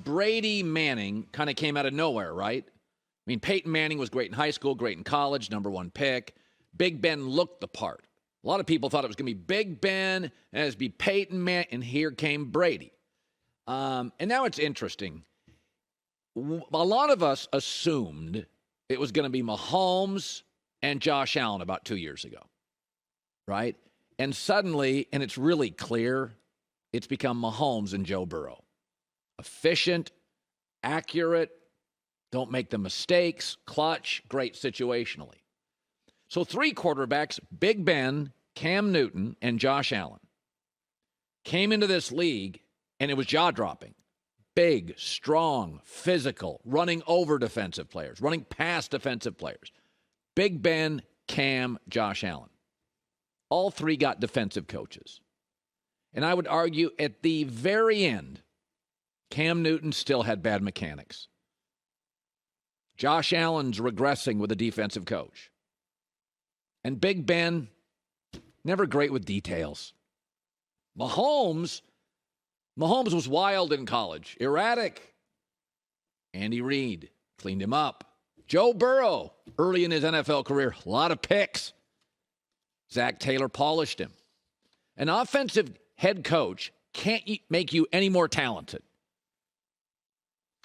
Brady-Manning kind of came out of nowhere, right? I mean, Peyton Manning was great in high school, great in college, number one pick. Big Ben looked the part. A lot of people thought it was going to be Big Ben and it was be Peyton Manning, and here came Brady. And now it's interesting. A lot of us assumed it was going to be Mahomes and Josh Allen about 2 years ago, right? And suddenly, and it's really clear, it's become Mahomes and Joe Burrow. Efficient, accurate, don't make the mistakes, clutch, great situationally. So 3 quarterbacks, Big Ben, Cam Newton, and Josh Allen, came into this league, and it was jaw-dropping. Big, strong, physical, running over defensive players, running past defensive players. Big Ben, Cam, Josh Allen. All 3 got defensive coaches. And I would argue at the very end, Cam Newton still had bad mechanics. Josh Allen's regressing with a defensive coach. And Big Ben, never great with details. Mahomes was wild in college, erratic. Andy Reid cleaned him up. Joe Burrow, early in his NFL career, a lot of picks. Zach Taylor polished him. An offensive head coach can't make you any more talented.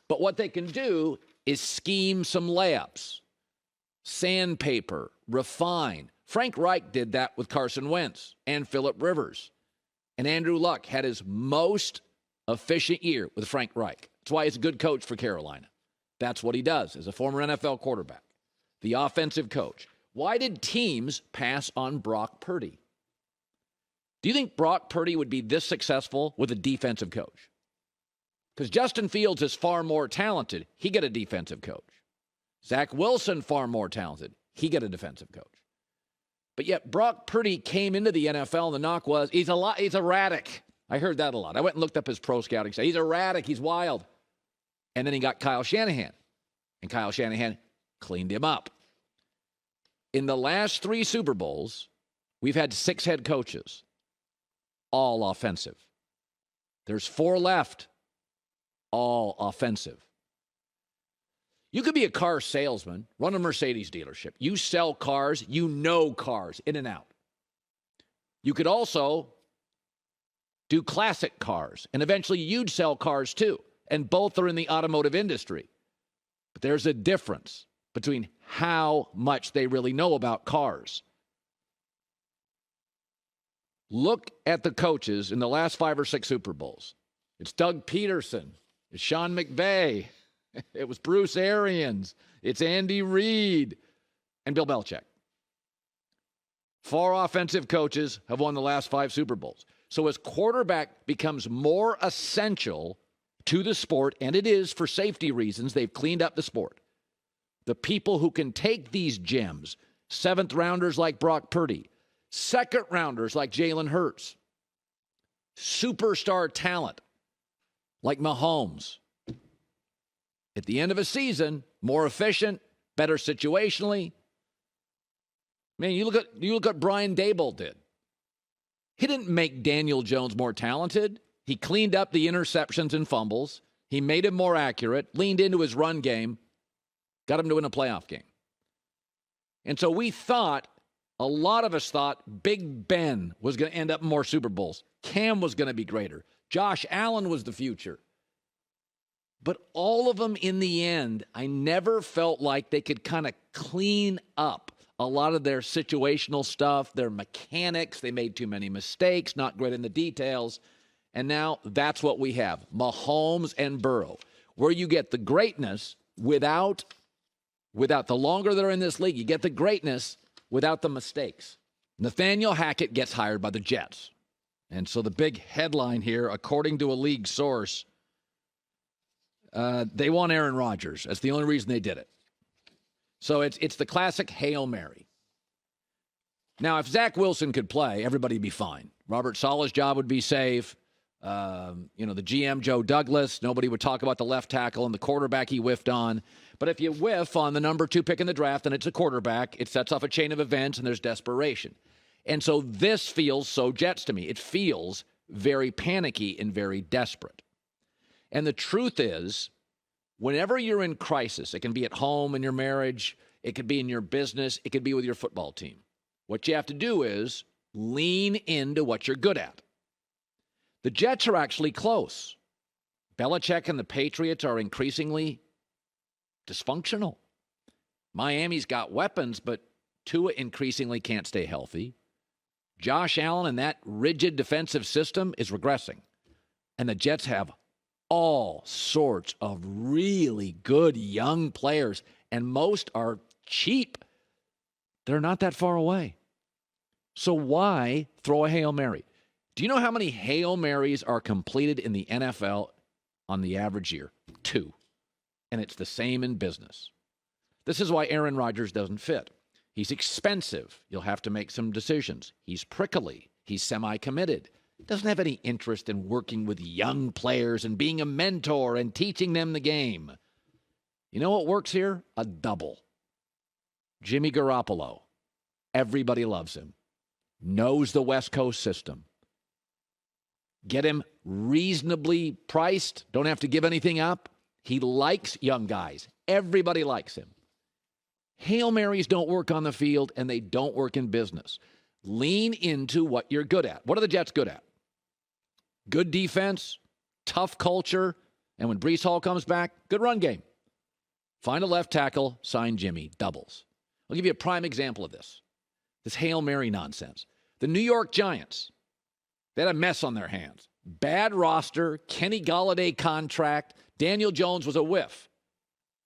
But what they can do is scheme some layups, sandpaper, refine. Frank Reich did that with Carson Wentz and Phillip Rivers. And Andrew Luck had his most efficient year with Frank Reich. That's why he's a good coach for Carolina. That's what he does as a former NFL quarterback, the offensive coach. Why did teams pass on Brock Purdy? Do you think Brock Purdy would be this successful with a defensive coach? Because Justin Fields is far more talented. He got a defensive coach. Zach Wilson, far more talented. He got a defensive coach. But yet Brock Purdy came into the NFL, and the knock was he's erratic. I heard that a lot. I went and looked up his pro scouting. Say he's erratic. He's wild. And then he got Kyle Shanahan. And Kyle Shanahan cleaned him up. In the last 3 Super Bowls, we've had 6 head coaches, all offensive. There's 4 left, all offensive. You could be a car salesman, run a Mercedes dealership. You sell cars, you know cars in and out. You could also do classic cars, and eventually you'd sell cars too. And both are in the automotive industry. But there's a difference between how much they really know about cars. Look at the coaches in the last 5 or 6 Super Bowls. It's Doug Peterson. It's Sean McVay. It was Bruce Arians. It's Andy Reid and Bill Belichick. 4 offensive coaches have won the last 5 Super Bowls. So as quarterback becomes more essential to the sport, and it is for safety reasons, they've cleaned up the sport. The people who can take these gems, 7th rounders like Brock Purdy, 2nd rounders like Jalen Hurts, superstar talent like Mahomes. At the end of a season, more efficient, better situationally. Man, you look at what Brian Daboll did. He didn't make Daniel Jones more talented. He cleaned up the interceptions and fumbles. He made him more accurate, leaned into his run game, got him to win a playoff game. And so a lot of us thought Big Ben was going to end up in more Super Bowls. Cam was going to be greater. Josh Allen was the future. But all of them in the end, I never felt like they could kind of clean up a lot of their situational stuff, their mechanics. They made too many mistakes, not great in the details. And now that's what we have, Mahomes and Burrow, where you get the greatness without the longer they're in this league, you get the greatness without the mistakes. Nathaniel Hackett gets hired by the Jets. And so the big headline here, according to a league source, they want Aaron Rodgers. That's the only reason they did it. So it's the classic Hail Mary. Now, if Zach Wilson could play, everybody would be fine. Robert Saleh's job would be safe. The GM, Joe Douglas, nobody would talk about the left tackle and the quarterback he whiffed on. But if you whiff on the number 2 pick in the draft and it's a quarterback, it sets off a chain of events and there's desperation. And so this feels so Jets to me. It feels very panicky and very desperate. And the truth is, whenever you're in crisis, it can be at home in your marriage, it could be in your business, it could be with your football team. What you have to do is lean into what you're good at. The Jets are actually close. Belichick and the Patriots are increasingly dysfunctional. Miami's got weapons, but Tua increasingly can't stay healthy. Josh Allen and that rigid defensive system is regressing. And the Jets have all sorts of really good young players, and most are cheap. They're not that far away. So why throw a Hail Mary? Do you know how many Hail Marys are completed in the NFL on the average year? 2. And it's the same in business. This is why Aaron Rodgers doesn't fit. He's expensive. You'll have to make some decisions. He's prickly. He's semi-committed. Doesn't have any interest in working with young players and being a mentor and teaching them the game. You know what works here? A double. Jimmy Garoppolo. Everybody loves him. Knows the West Coast system. Get him reasonably priced. Don't have to give anything up. He likes young guys. Everybody likes him. Hail Marys don't work on the field, and they don't work in business. Lean into what you're good at. What are the Jets good at? Good defense, tough culture, and when Breece Hall comes back, good run game. Find a left tackle, sign Jimmy, doubles. I'll give you a prime example of this Hail Mary nonsense. The New York Giants, they had a mess on their hands. Bad roster, Kenny Golladay contract, Daniel Jones was a whiff.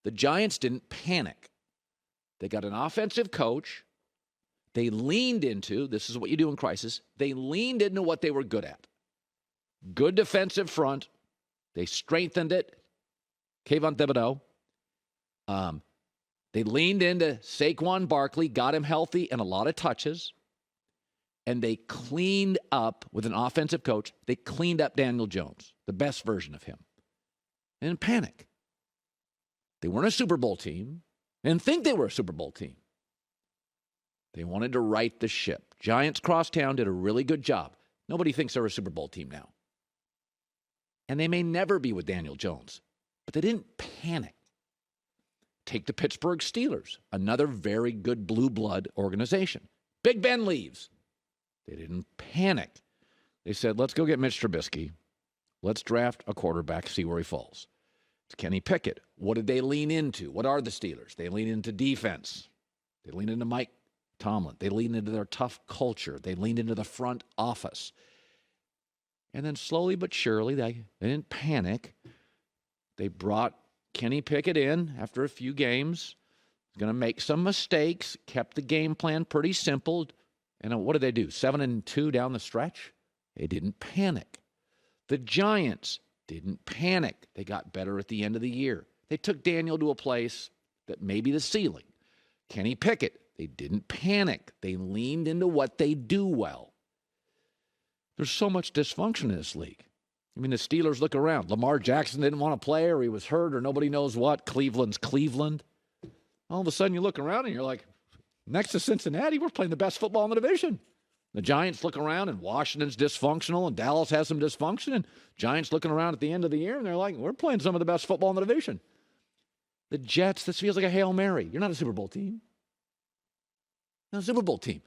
The Giants didn't panic. They got an offensive coach. They leaned into, this is what you do in crisis, they leaned into what they were good at. Good defensive front. They strengthened it. Kayvon Thibodeau. They leaned into Saquon Barkley, got him healthy and a lot of touches. And they cleaned up with an offensive coach. They cleaned up Daniel Jones, the best version of him. They didn't panic. They weren't a Super Bowl team. They didn't think they were a Super Bowl team. They wanted to right the ship. Giants Crosstown did a really good job. Nobody thinks they're a Super Bowl team now. And they may never be with Daniel Jones. But they didn't panic. Take the Pittsburgh Steelers, another very good blue blood organization. Big Ben leaves. They didn't panic. They said, let's go get Mitch Trubisky. Let's draft a quarterback, see where he falls. It's Kenny Pickett. What did they lean into? What are the Steelers? They lean into defense. They lean into Mike Tomlin. They lean into their tough culture. They leaned into the front office. And then slowly but surely, they didn't panic. They brought Kenny Pickett in after a few games. He's going to make some mistakes. Kept the game plan pretty simple. And what did they do? 7-2 down the stretch? They didn't panic. The Giants didn't panic. They got better at the end of the year. They took Daniel to a place that may be the ceiling. Kenny Pickett, they didn't panic. They leaned into what they do well. There's so much dysfunction in this league. I mean, the Steelers look around. Lamar Jackson didn't want to play, or he was hurt, or nobody knows what. Cleveland's Cleveland. All of a sudden you look around and you're like, next to Cincinnati, we're playing the best football in the division. The Giants look around and Washington's dysfunctional and Dallas has some dysfunction. And Giants looking around at the end of the year and they're like, we're playing some of the best football in the division. The Jets, this feels like a Hail Mary. You're not a Super Bowl team. You're not a Super Bowl team.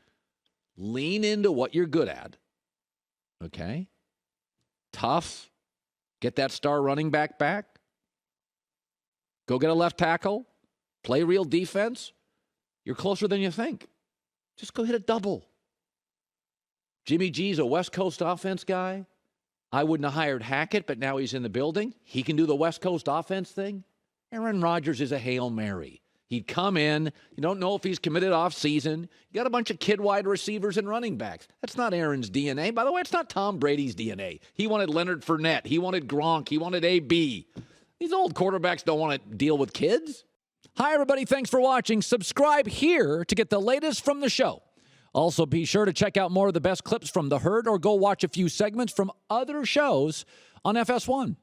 Lean into what you're good at. Okay? Tough. Get that star running back. Go get a left tackle. Play real defense. You're closer than you think. Just go hit a double. Jimmy G's a West Coast offense guy. I wouldn't have hired Hackett, but now he's in the building. He can do the West Coast offense thing. Aaron Rodgers is a Hail Mary. He'd come in. You don't know if he's committed off season. You got a bunch of kid wide receivers and running backs. That's not Aaron's DNA. By the way, it's not Tom Brady's DNA. He wanted Leonard Fournette. He wanted Gronk. He wanted AB. These old quarterbacks don't want to deal with kids. Hi, everybody. Thanks for watching. Subscribe here to get the latest from the show. Also, be sure to check out more of the best clips from The Herd or go watch a few segments from other shows on FS1.